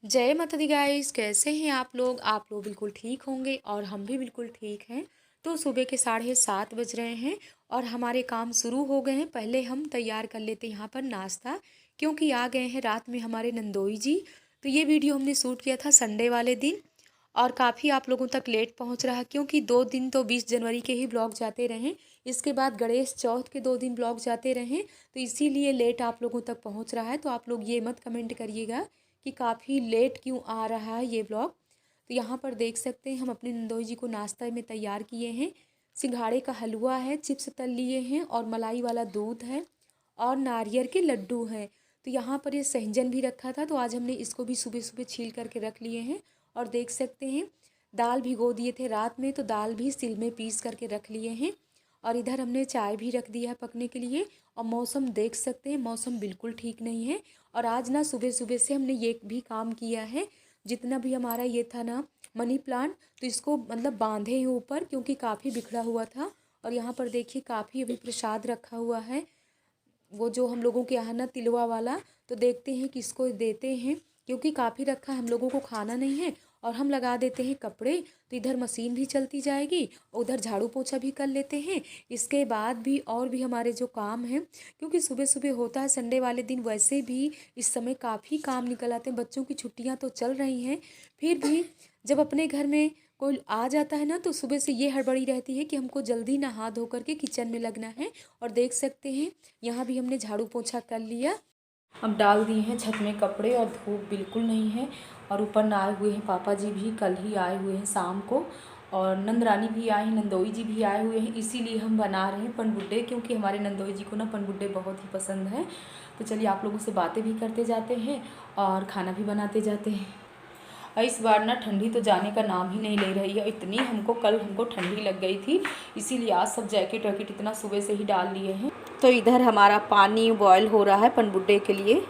जय माता दी गाइस, कैसे हैं आप लोग? आप लोग बिल्कुल ठीक होंगे और हम भी बिल्कुल ठीक हैं। तो सुबह के 7:30 बज रहे हैं और हमारे काम शुरू हो गए हैं। पहले हम तैयार कर लेते हैं यहाँ पर नाश्ता, क्योंकि आ गए हैं रात में हमारे नंदोई जी। तो ये वीडियो हमने शूट किया था संडे वाले दिन और काफ़ी आप लोगों तक लेट पहुँच रहा, क्योंकि 2 दिन तो 20 जनवरी के ही ब्लॉग जाते रहें। इसके बाद गणेश चौथ के 2 दिन ब्लॉग जाते रहें, तो इसीलिए लेट आप लोगों तक पहुँच रहा है। तो आप लोग ये मत कमेंट करिएगा कि काफ़ी लेट क्यों आ रहा है ये ब्लॉग। तो यहाँ पर देख सकते हैं हम अपने नंदोई जी को नाश्ता में तैयार किए हैं। सिंघाड़े का हलवा है, चिप्स तल लिए हैं और मलाई वाला दूध है और नारियल के लड्डू हैं। तो यहाँ पर ये सहजन भी रखा था, तो आज हमने इसको भी सुबह सुबह छील करके रख लिए हैं। और देख सकते हैं दाल भिगो दिए थे रात में, तो दाल भी सिल में पीस करके रख लिए हैं। और इधर हमने चाय भी रख दिया है पकने के लिए। और मौसम देख सकते हैं, मौसम बिल्कुल ठीक नहीं है। और आज ना सुबह सुबह से हमने ये भी काम किया है, जितना भी हमारा ये था ना मनी प्लांट, तो इसको मतलब बांधे हैं ऊपर, क्योंकि काफ़ी बिखरा हुआ था। और यहाँ पर देखिए काफ़ी अभी प्रसाद रखा हुआ है, वो जो हम लोगों के यहाँ ना तिलवा वाला। तो देखते हैं किसको देते हैं, क्योंकि काफ़ी रखा है, हम लोगों को खाना नहीं है। और हम लगा देते हैं कपड़े, तो इधर मशीन भी चलती जाएगी और उधर झाड़ू पोछा भी कर लेते हैं। इसके बाद भी और भी हमारे जो काम हैं, क्योंकि सुबह सुबह होता है संडे वाले दिन, वैसे भी इस समय काफ़ी काम निकल आते हैं। बच्चों की छुट्टियां तो चल रही हैं, फिर भी जब अपने घर में कोई आ जाता है ना, तो सुबह से ये हड़बड़ी रहती है कि हमको जल्दी नहा धो करके किचन में लगना है। और देख सकते हैं यहाँ भी हमने झाड़ू पोछा कर लिया। अब डाल दिए हैं छत में कपड़े और धूप बिल्कुल नहीं है। और ऊपर ना आए हुए हैं पापा जी भी, कल ही आए हुए हैं शाम को। और नंदरानी भी आई, नंदोई जी भी आए हुए हैं, इसीलिए हम बना रहे हैं पनबुड्डे, क्योंकि हमारे नंदोई जी को ना पनबुड्डे बहुत ही पसंद है। तो चलिए आप लोगों से बातें भी करते जाते हैं और खाना भी बनाते जाते हैं। और इस बार ना ठंडी तो जाने का नाम ही नहीं ले रही है, इतनी कल हमको ठंडी लग गई थी, इसीलिए आज सब जैकेट वैकेट इतना सुबह से ही डाल लिए हैं। तो इधर हमारा पानी बॉयल हो रहा है पनबुड्डे के लिए।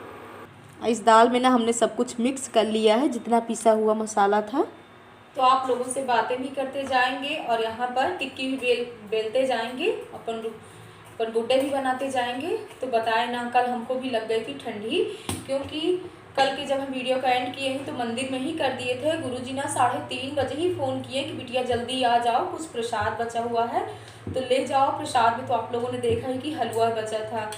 इस दाल में ना हमने सब कुछ मिक्स कर लिया है, जितना पिसा हुआ मसाला था। तो आप लोगों से बातें भी करते जाएंगे और यहाँ पर टिक्की भी बेलते जाएंगे, अपन पनबुड्डे भी बनाते जाएंगे। तो बताए ना, कल हमको भी लग गई थी ठंडी, क्योंकि कल के जब हम वीडियो का एंड किए हैं तो मंदिर में ही कर दिए थे। गुरुजी ना 3:30 बजे ही फ़ोन किए कि बिटिया जल्दी आ जाओ, कुछ प्रसाद बचा हुआ है तो ले जाओ। प्रसाद में तो आप लोगों ने देखा ही कि हलवा बचा था।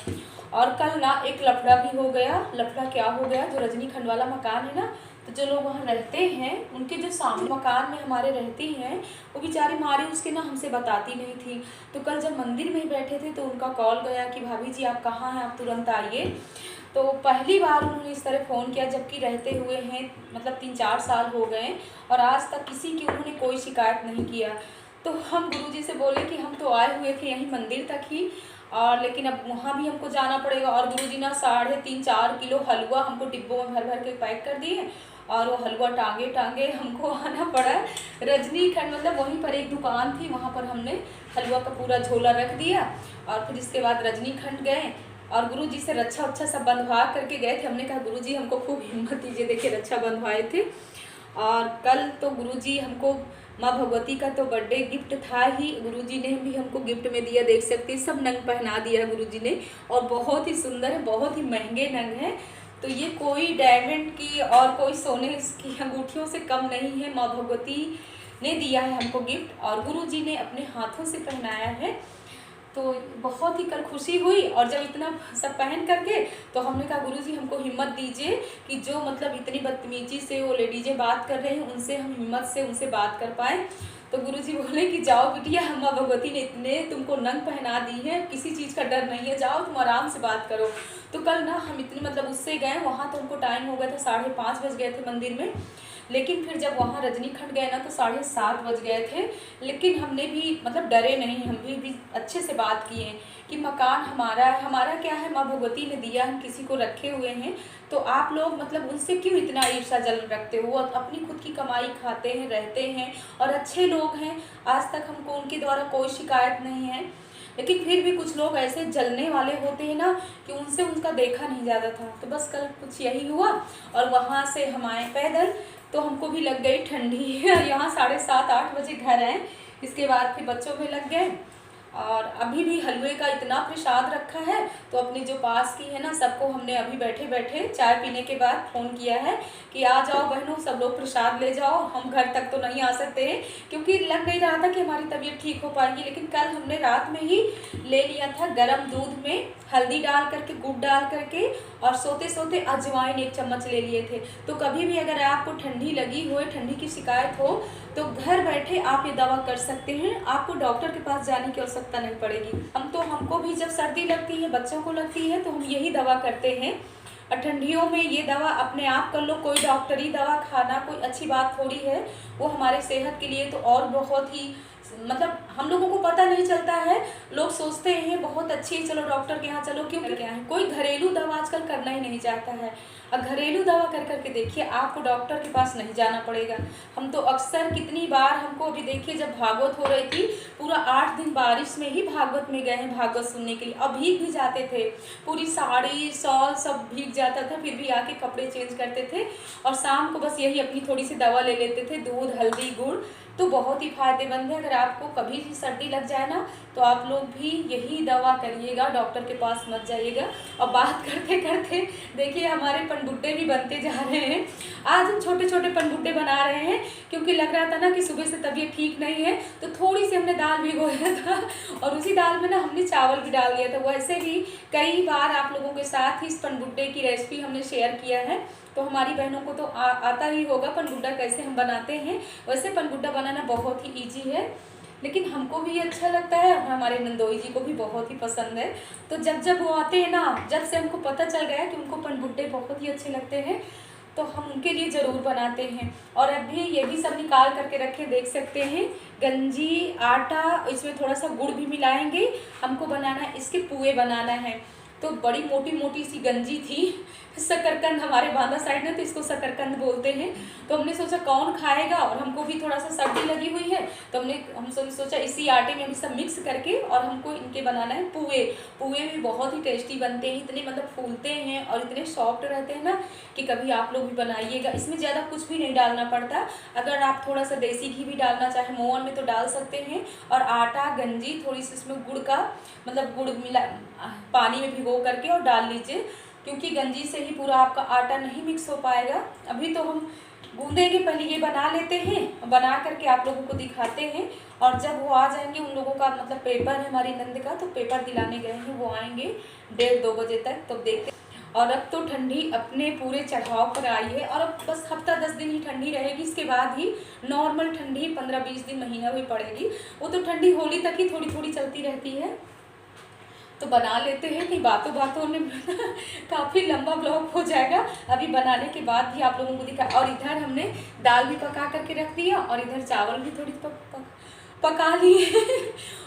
और कल ना एक लफड़ा भी हो गया। लफड़ा क्या हो गया, जो रजनीखंड वाला मकान है ना, तो जो लोग वहाँ रहते हैं, उनके जो सामने मकान में हमारे रहती हैं, वो बेचारी मारी उसके ना हमसे बताती नहीं थी। तो कल जब मंदिर में ही बैठे थे तो उनका कॉल गया कि भाभी जी आप कहाँ हैं, आप तुरंत आइए। तो पहली बार उन्होंने इस तरह फ़ोन किया, जबकि रहते हुए हैं मतलब 3-4 साल हो गए और आज तक किसी की उन्होंने कोई शिकायत नहीं किया। तो हम गुरुजी से बोले कि हम तो आए हुए थे यहीं मंदिर तक ही, और लेकिन अब वहाँ भी हमको जाना पड़ेगा। और गुरुजी ना 3.5-4 किलो हलवा हमको डिब्बों में भर भर के पैक कर दिए, और वो हलवा टांगे टांगे हमको आना पड़ा। रजनीखंड मतलब वहीं पर एक दुकान थी, वहाँ पर हमने हलवा का पूरा झोला रख दिया। और फिर इसके बाद रजनीखंड गए और गुरुजी से रक्षा उच्छा सब बंधवा करके गए थे। हमने कहा गुरुजी हमको खूब हिम्मत दीजिए, देखिए रक्षा बंधवाए थे। और कल तो गुरुजी हमको माँ भगवती का तो बर्थडे गिफ्ट था ही, गुरुजी ने भी हमको गिफ्ट में दिया, देख सकते हैं सब नंग पहना दिया है गुरुजी ने। और बहुत ही सुंदर है, बहुत ही महंगे नंग हैं। तो ये कोई डायमंड की और कोई सोने की अंगूठियों से कम नहीं है, माँ भगवती ने दिया है हमको गिफ्ट और गुरुजी ने अपने हाथों से पहनाया है। तो बहुत ही कल खुशी हुई। और जब इतना सब पहन करके, तो हमने कहा गुरुजी हमको हिम्मत दीजिए कि जो मतलब इतनी बदतमीजी से वो लेडीजें बात कर रही हैं, उनसे हम हिम्मत से उनसे बात कर पाए। तो गुरुजी बोले कि जाओ बिटिया, माँ भगवती ने इतने तुमको नंग पहना दी है, किसी चीज़ का डर नहीं है, जाओ तुम आराम से बात करो। तो कल ना हम इतनी मतलब उससे गए वहाँ, तो हमको टाइम हो गया था 5:30 बज गए थे मंदिर में। लेकिन फिर जब वहाँ रजनीखंड गए ना तो 7:30 बज गए थे। लेकिन हमने भी मतलब डरे नहीं, हम भी अच्छे से बात किए कि मकान हमारा है, हमारा क्या है, माँ भगवती ने दिया, हम किसी को रखे हुए हैं, तो आप लोग मतलब उनसे क्यों इतना ईर्ष्या जल रखते हो। वो अपनी खुद की कमाई खाते हैं, रहते हैं और अच्छे लोग हैं, आज तक हमको उनके द्वारा कोई शिकायत नहीं है। लेकिन फिर भी कुछ लोग ऐसे जलने वाले होते हैं ना कि उनसे उनका देखा नहीं जाता था। तो बस कल कुछ यही हुआ। और वहाँ से हम आए पैदल, तो हमको भी लग गई ठंडी। यहाँ 7:30-8 बजे घर आए, इसके बाद फिर बच्चों में लग गए और अभी भी हलवे का इतना प्रसाद रखा है, तो अपनी जो पास की है ना सबको हमने अभी बैठे बैठे चाय पीने के बाद फ़ोन किया है कि आ जाओ बहनों, सब लोग प्रसाद ले जाओ। हम घर तक तो नहीं आ सकते हैं क्योंकि लग नहीं रहा था कि हमारी तबीयत ठीक हो पाएगी, लेकिन कल हमने रात में ही ले लिया था गर्म दूध में हल्दी डाल करके, गुड़ डाल करके, और सोते सोते अजवाइन 1 चम्मच ले लिए थे। तो कभी भी अगर आपको ठंडी लगी हो, ठंडी की शिकायत हो, तो घर बैठे आप ये दवा कर सकते हैं। आपको डॉक्टर के पास जाने की आवश्यकता नहीं पड़ेगी। हमको भी जब सर्दी लगती है, बच्चों को लगती है, तो हम यही दवा करते हैं। और ठंडियों में ये दवा अपने आप कर लो, कोई डॉक्टरी दवा खाना कोई अच्छी बात थोड़ी है, वो हमारे सेहत के लिए तो और बहुत ही, मतलब हम लोगों को पता नहीं चलता है। लोग सोचते हैं बहुत अच्छी, चलो डॉक्टर के यहाँ चलो, क्यों क्या है, कोई घरेलू दवा आजकल करना ही नहीं चाहता है। अब घरेलू दवा कर करके देखिए, आपको डॉक्टर के पास नहीं जाना पड़ेगा। हम तो अक्सर कितनी बार, हमको अभी देखिए जब भागवत हो रही थी, पूरा 8 दिन बारिश में ही भागवत में गए हैं भागवत सुनने के लिए। अब भीग भी जाते थे, पूरी साड़ी शॉल सब भीग जाता था, फिर भी आके कपड़े चेंज करते थे और शाम को बस यही अपनी थोड़ी सी दवा ले लेते थे, दूध हल्दी गुड़। तो बहुत ही फायदेमंद है। अगर आपको कभी भी सर्दी लग जाए ना, तो आप लोग भी यही दवा करिएगा, डॉक्टर के पास मत जाइएगा। और बात करते करते देखिए हमारे पनबुड्डे भी बनते जा रहे हैं। आज हम छोटे छोटे पनबुड्डे बना रहे हैं क्योंकि लग रहा था ना कि सुबह से तबीयत ठीक नहीं है, तो थोड़ी सी हमने दाल भिगोया था और उसी दाल में ना हमने चावल भी डाल दिया था। वैसे भी कई बार आप लोगों के साथ ही इस पनबुड्डे की रेसिपी हमने शेयर किया है, तो हमारी बहनों को तो आता ही होगा पनबुड्डा कैसे हम बनाते हैं। वैसे पनबुड्डा बनाना बहुत ही ईजी है, लेकिन हमको भी अच्छा लगता है और हमारे नंदोई जी को भी बहुत ही पसंद है। तो जब जब वो आते हैं ना, जब से हमको पता चल गया कि उनको पनबुड्डे बहुत ही अच्छे लगते हैं, तो हम उनके लिए ज़रूर बनाते हैं। और अभी ये भी सब निकाल करके रखे, देख सकते हैं, गंजी आटा, इसमें थोड़ा सा गुड़ भी मिलाएंगे। हमको बनाना है, इसके पुए बनाना है। तो बड़ी मोटी मोटी सी गंजी थी, शकरकंद हमारे बांदा साइड में तो इसको शकरकंद बोलते हैं। तो हमने सोचा कौन खाएगा, और हमको भी थोड़ा सा सर्दी लगी हुई है, तो हम सोचा इसी आटे में हम सब मिक्स करके और हमको इनके बनाना है पुए। पुए भी बहुत ही टेस्टी बनते हैं, इतने मतलब फूलते हैं और इतने सॉफ्ट रहते हैं ना कि कभी आप लोग भी बनाइएगा। इसमें ज़्यादा कुछ भी नहीं डालना पड़ता। अगर आप थोड़ा सा देसी घी भी डालना चाहे मोहन में तो डाल सकते हैं। और आटा गंजी, थोड़ी सी इसमें गुड़ का, मतलब गुड़ मिला पानी में भिगो करके और डाल लीजिए, क्योंकि गंजी से ही पूरा आपका आटा नहीं मिक्स हो पाएगा। अभी तो हम गूंदेंगे, पहले ये बना लेते हैं, बना करके आप लोगों को दिखाते हैं। और जब वो आ जाएंगे, उन लोगों का मतलब पेपर है हमारी नंद का, तो पेपर दिलाने गए हैं, वो आएंगे 1:30-2 बजे तक, तो देखते। और अब तो ठंडी अपने पूरे चढ़ाव पर आई है, और अब बस हफ्ता 10 दिन ही ठंडी रहेगी, इसके बाद ही नॉर्मल ठंडी 15-20 दिन महीना भी पड़ेगी। वो तो ठंडी होली तक ही थोड़ी थोड़ी चलती रहती है। तो बना लेते हैं, कि बातों बातों में काफ़ी लंबा ब्लॉग हो जाएगा। अभी बनाने के बाद भी आप लोगों को दिखा। और इधर हमने दाल भी पका करके रख दिया, और इधर चावल भी थोड़ी पका लिए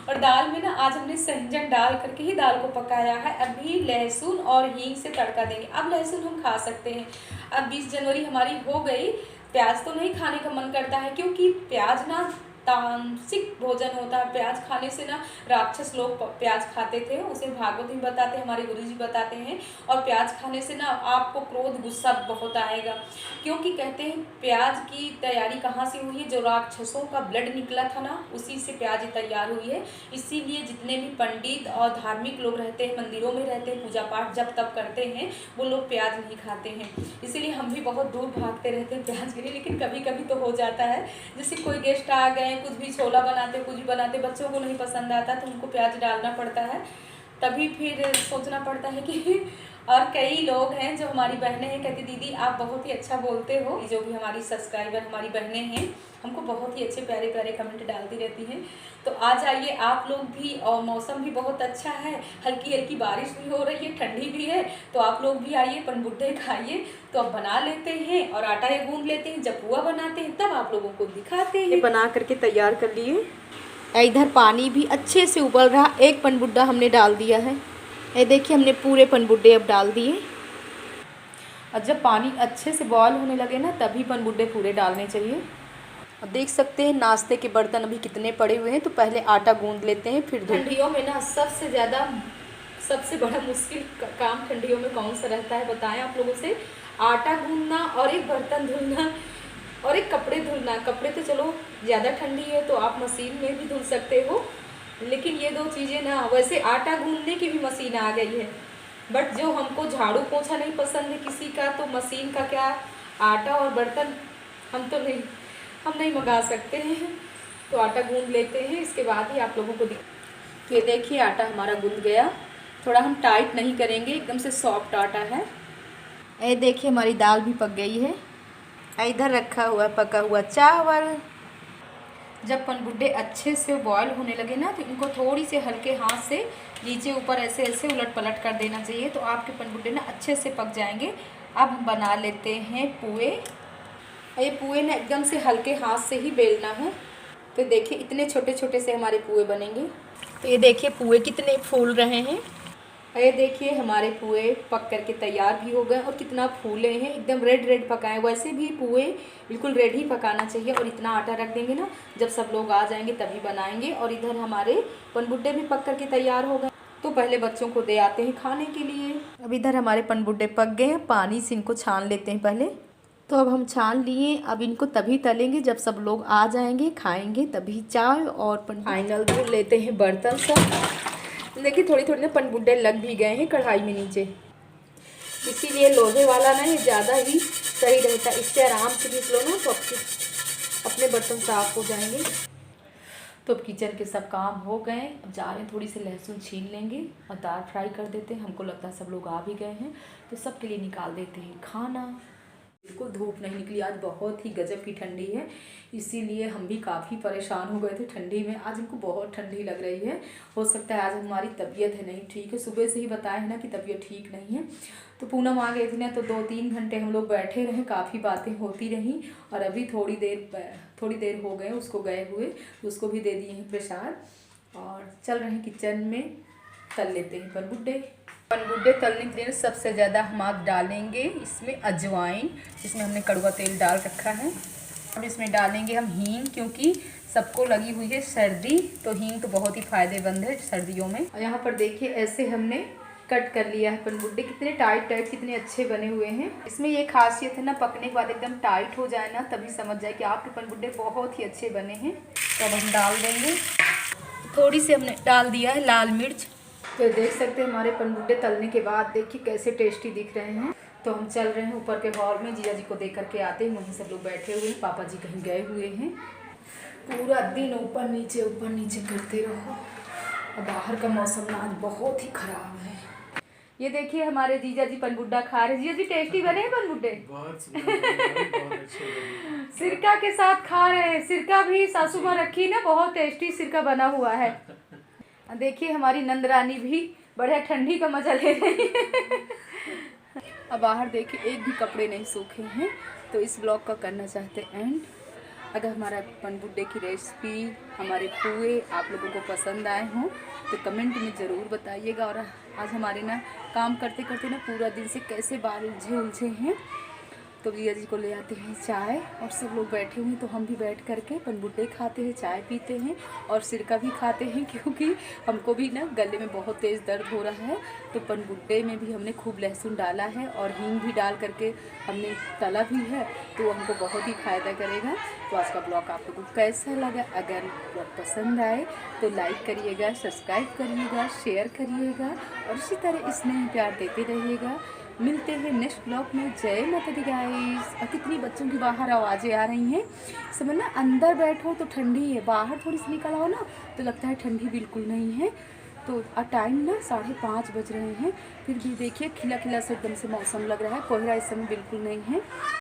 और दाल में ना आज हमने संजन डाल करके ही दाल को पकाया है। अभी लहसुन और हींग से तड़का देंगे। अब लहसुन हम खा सकते हैं। अब 20 जनवरी हमारी हो गई, प्याज तो नहीं खाने का मन करता है, क्योंकि प्याज ना तामसिक भोजन होता है। प्याज खाने से ना राक्षस लोग प्याज खाते थे, उसे भागवत भी बताते हैं, हमारे गुरुजी बताते हैं। और प्याज खाने से ना आपको क्रोध गुस्सा बहुत आएगा, क्योंकि कहते हैं प्याज की तैयारी कहाँ से हुई है, जो राक्षसों का ब्लड निकला था ना, उसी से प्याज तैयार हुई है। इसीलिए जितने भी पंडित और धार्मिक लोग रहते हैं, मंदिरों में रहते हैं, पूजा पाठ जब तब करते हैं, वो लोग प्याज नहीं खाते हैं। इसीलिए हम भी बहुत दूर भागते रहते हैं प्याज के लिए। लेकिन कभी कभी तो हो जाता है, जैसे कोई गेस्ट आ गए, कुछ भी छोला बनाते, कुछ भी बनाते, बच्चों को नहीं पसंद आता तो उनको प्याज डालना पड़ता है, तभी फिर सोचना पड़ता है कि और कई लोग हैं जो हमारी बहनें हैं, कहती दीदी आप बहुत ही अच्छा बोलते हो। जो भी हमारी सब्सक्राइबर हमारी बहनें हैं, हमको बहुत ही अच्छे प्यारे प्यारे कमेंट डालती रहती हैं। तो आ जाइए आप लोग भी, और मौसम भी बहुत अच्छा है, हल्की हल्की बारिश भी हो रही है, ठंडी भी है, तो आप लोग भी आइए, पनबुड्डे खाइए। तो अब बना लेते हैं और आटा ये गूंद लेते हैं, जब पुआ बनाते हैं तब आप लोगों को दिखाते हैं। ये बना करके तैयार कर लिए। इधर पानी भी अच्छे से उबल रहा, एक पनबुड्डा हमने डाल दिया है। ये देखिए हमने पूरे पनबुड्डे अब डाल दिए। और जब पानी अच्छे से बॉयल होने लगे ना, तभी पनबुड्डे पूरे डालने चाहिए। और देख सकते हैं नाश्ते के बर्तन अभी कितने पड़े हुए हैं, तो पहले आटा गूंद लेते हैं फिर। ठंडियों में ना सबसे बड़ा मुश्किल काम ठंडियों में कौन सा रहता है बताएं आप लोगों से? आटा गूंदना और एक बर्तन धुलना और एक कपड़े धुलना। कपड़े तो चलो ज़्यादा ठंडी है तो आप मशीन में भी धुल सकते हो, लेकिन ये दो चीज़ें ना, वैसे आटा गूंदने की भी मशीन आ गई है, बट जो हमको झाड़ू पोछा नहीं पसंद है किसी का, तो मशीन का क्या, आटा और बर्तन हम नहीं मंगा सकते हैं। तो आटा गूंद लेते हैं, इसके बाद ही आप लोगों को ये देखिए आटा हमारा गूंद गया। थोड़ा हम टाइट नहीं करेंगे, एकदम से सॉफ्ट आटा है। ये देखिए हमारी दाल भी पक गई है। इधर रखा हुआ पका हुआ चावल। जब पनगुड्डे अच्छे से बॉयल होने लगे ना, तो इनको थोड़ी से हल्के हाथ से नीचे ऊपर ऐसे ऐसे उलट पलट कर देना चाहिए, तो आपके पनगुड्डे ना अच्छे से पक जाएंगे। अब हम बना लेते हैं पुए। ये पुए ना एकदम से हल्के हाथ से ही बेलना है। तो देखिए इतने छोटे छोटे से हमारे पुए बनेंगे। तो ये देखिए पुए कितने फूल रहे हैं। ये देखिए हमारे पुए पक करके तैयार भी हो गए और कितना फूले हैं, एकदम रेड रेड पकाए। वैसे भी पुए बिल्कुल रेड ही पकाना चाहिए। और इतना आटा रख देंगे ना, जब सब लोग आ जाएंगे तभी बनाएंगे। और इधर हमारे पनबुड्डे भी पक करके तैयार हो गए, तो पहले बच्चों को दे आते हैं खाने के लिए। अब इधर हमारे पनबुड्डे पक गए हैं, पानी से इनको छान लेते हैं पहले। तो अब हम छान लिए, अब इनको तभी तलेंगे जब सब लोग आ जाएंगे, खाएंगे तभी। चाय और फाइनल धुल लेते हैं बर्तन सब। देखिए थोड़ी थोड़ी ना पनबुड्डे लग भी गए हैं कढ़ाई में नीचे, इसीलिए लोहे वाला ना ये ज़्यादा ही सही रहता है। इससे आराम से घिस लो ना, तो अपने बर्तन साफ हो जाएंगे। तो अब किचन के सब काम हो गए। अब जा रहे हैं, थोड़ी सी लहसुन छील लेंगे और दाल फ्राई कर देते हैं। हमको लगता है सब लोग आ भी गए हैं, तो सबके लिए निकाल देते हैं खाना। बिल्कुल धूप नहीं निकली आज, बहुत ही गजब की ठंडी है, इसीलिए हम भी काफ़ी परेशान हो गए थे ठंडी में। आज हमको बहुत ठंडी लग रही है। हो सकता है आज हमारी तबीयत है नहीं ठीक है, सुबह से ही बताया है ना कि तबीयत ठीक नहीं है। तो पूनम आ गई थी ना, तो 2-3 घंटे हम लोग बैठे रहे, काफ़ी बातें होती रहीं। और अभी थोड़ी देर हो गए उसको गए हुए, उसको भी दे दिए हैं प्रसाद। और चल रहे हैं किचन में, तल लेते हैं पनगुड्डे तलने के लिए सबसे ज़्यादा हम आज डालेंगे इसमें अजवाइन, जिसमें हमने कड़वा तेल डाल रखा है। अब इसमें डालेंगे हम हींग, क्योंकि सबको लगी हुई है सर्दी, तो हींग तो बहुत ही फ़ायदेमंद है सर्दियों में। और यहाँ पर देखिए ऐसे हमने कट कर लिया है पनगुड्डे, कितने टाइट कितने अच्छे बने हुए हैं। इसमें ये खासियत है ना, पकने के बाद एकदम टाइट हो जाए ना, तभी समझ जाए कि आपके पनगुड्डे बहुत ही अच्छे बने हैं। तो अब हम डाल देंगे, थोड़ी सी हमने डाल दिया है लाल मिर्च। तो देख सकते हैं हमारे पनगुड्डे तलने के बाद देखिए कैसे टेस्टी दिख रहे हैं। तो हम चल रहे हैं ऊपर के हॉल में, जीजा जी को देख करके आते हैं। वहीं सब लोग बैठे हुए हैं, पापा जी कहीं गए हुए हैं। पूरा दिन ऊपर नीचे करते रहो। और बाहर का मौसम ना आज बहुत ही ख़राब है। ये देखिए हमारे जीजा जी पनगुड्डा खा रहे हैं। जीजा जी टेस्टी बने हैं पनगुड्डे? बहुत अच्छे सिरका के साथ खा रहे हैं। सिरका भी सासू माँ रखी ना, बहुत टेस्टी सिरका बना हुआ है। देखिए हमारी नंदरानी भी बढ़िया ठंडी का मजा ले रही है। अब बाहर देखिए एक भी कपड़े नहीं सूखे हैं। तो इस ब्लॉग का करना चाहते हैं एंड। अगर हमारा पनगुड्डे की रेसिपी, हमारे पुए आप लोगों को पसंद आए हों तो कमेंट में ज़रूर बताइएगा। और आज हमारे ना काम करते करते ना पूरा दिन से कैसे बाल उलझे हैं। तो भैया जी को ले आते हैं चाय, और सब लोग बैठे हुए, तो हम भी बैठ करके पनगुड्डे खाते हैं, चाय पीते हैं और सिरका भी खाते हैं, क्योंकि हमको भी ना गले में बहुत तेज़ दर्द हो रहा है। तो पनगुड्डे में भी हमने खूब लहसुन डाला है और हींग भी डाल करके हमने तला भी है, तो हमको बहुत ही फ़ायदा करेगा। तो आज का ब्लॉग आप लोगों को कैसा लगा? अगर ब्लॉग पसंद आए तो लाइक करिएगा, सब्सक्राइब करिएगा, शेयर करिएगा और इसी तरह स्नेह प्यार देते रहिएगा। मिलते हैं नेक्स्ट ब्लॉग में। जय माता दी गाइस। और कितनी बच्चों की बाहर आवाज़ें आ रही हैं, समझ ना, अंदर बैठो तो ठंडी है, बाहर थोड़ी सी निकल आओ ना तो लगता है ठंडी बिल्कुल नहीं है। तो टाइम ना 5:30 बज रहे हैं, फिर भी देखिए खिला खिला से एकदम से मौसम लग रहा है, कोहरा इस समय बिल्कुल नहीं है।